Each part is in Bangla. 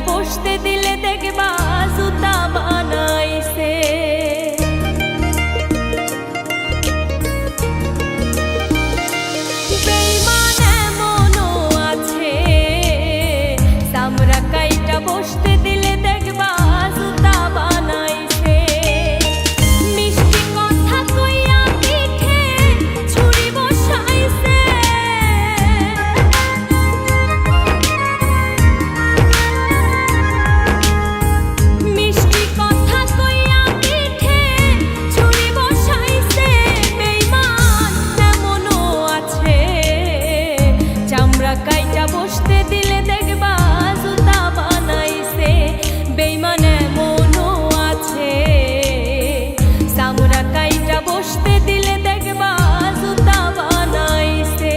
বসতে দিলে দেখবা জুতা বানাইছে। বেঈমান এমনও আছে, চামড়া কাইটা বসতে দিলে দেখবা জুতা বানাইছে। মিষ্টি কথা কইয়া পিঠে ছুরি বসাইছে। মিষ্টি কথা কইয়া পিঠে ছুরি বসাইছে। বেঈমান এমনও আছে, চামড়া কাইটা বসতে দিলে দেখবা জুতা বানাইছে। বেঈমান এমনও আছে, চামড়া কাইটা বসতে দিলে দেখবা জুতা বানাইছে।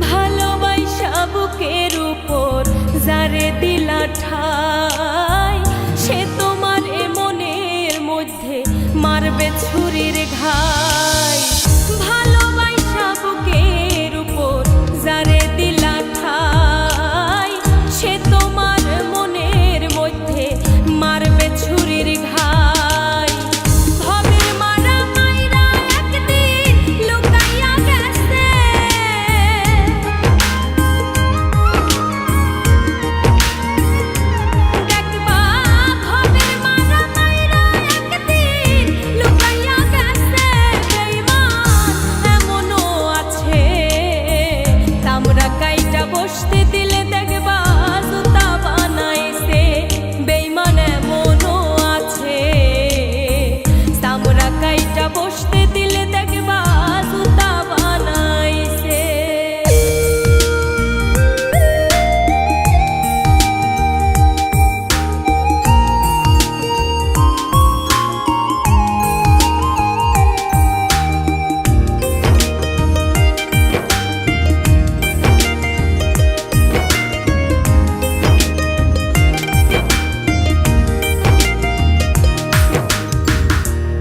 ভালোবাসা বুকের উপর যারে দিলা ঠাই, সে তোমার এ মনের মধ্যে মারবে ছুরির ঘাই। ভালোবাসা বুকের উপর যারে দিলা ঠাই, সে তোমার মনের মধ্যে মারবে ছুরির ঘাই। ভবের মারা মাইরা একদিন লুকাইয়া গেছে। দেখবা ভবের মারা মাইরা একদিন লুকাইয়া গেছে। বেঈমান এমনও আছে, চামড়া কাইটা বসতে দিলে দেখবা জুতা বানাইছে। বেঈমান এমনও আছে, চামড়া কাইটা বসতে দিলে দেখবা জুতা বানাইছে।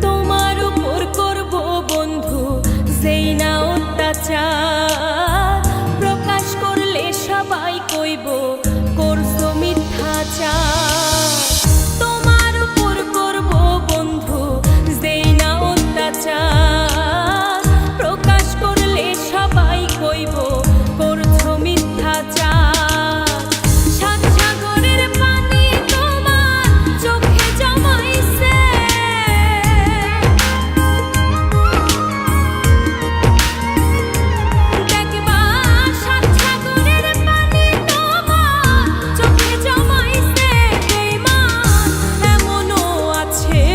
তোমার উপর করব বন্ধু যেই না অত্যাচার, প্রকাশ করলে সবাই কইব করছো মিথ্যাচার। তোমার উপর করব বন্ধু যেই না অত্যাচার, প্রকাশ করলে সবাই কইব করছো মিথ্যাচার। সাত সাগরের পানি তোমার চোখে জমাইছে। দেখবা সাত সাগরের পানি তোমার চোখে জমাইছে। বেঈমান এমনও আছে,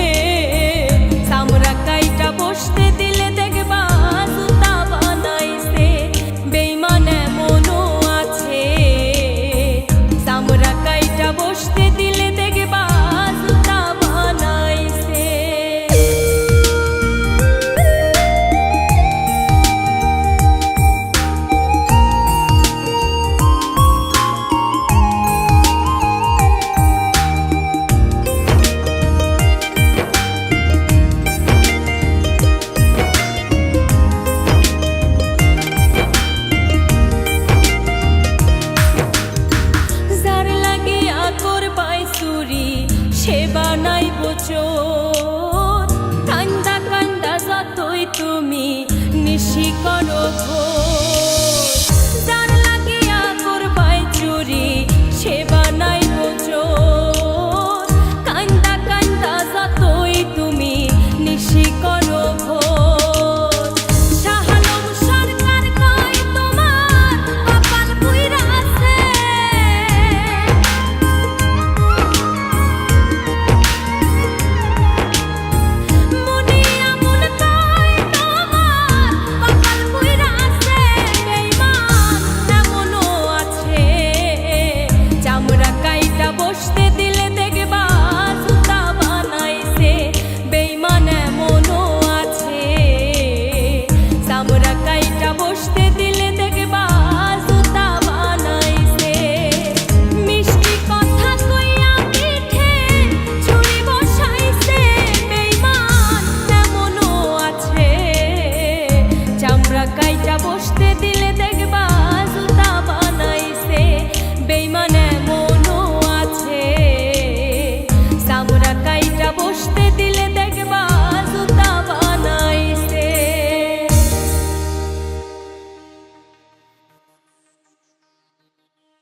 চামড়া কাইটা বসতে দিলে দেখবা জুতা বানাইছে। বেঈমান এমনও আছে, চামড়া কাইটা বসতে দিলে দেখবা জুতা বানাইছে। যার লাগিয়া করবাই চুরি, সে বানাইব চোর।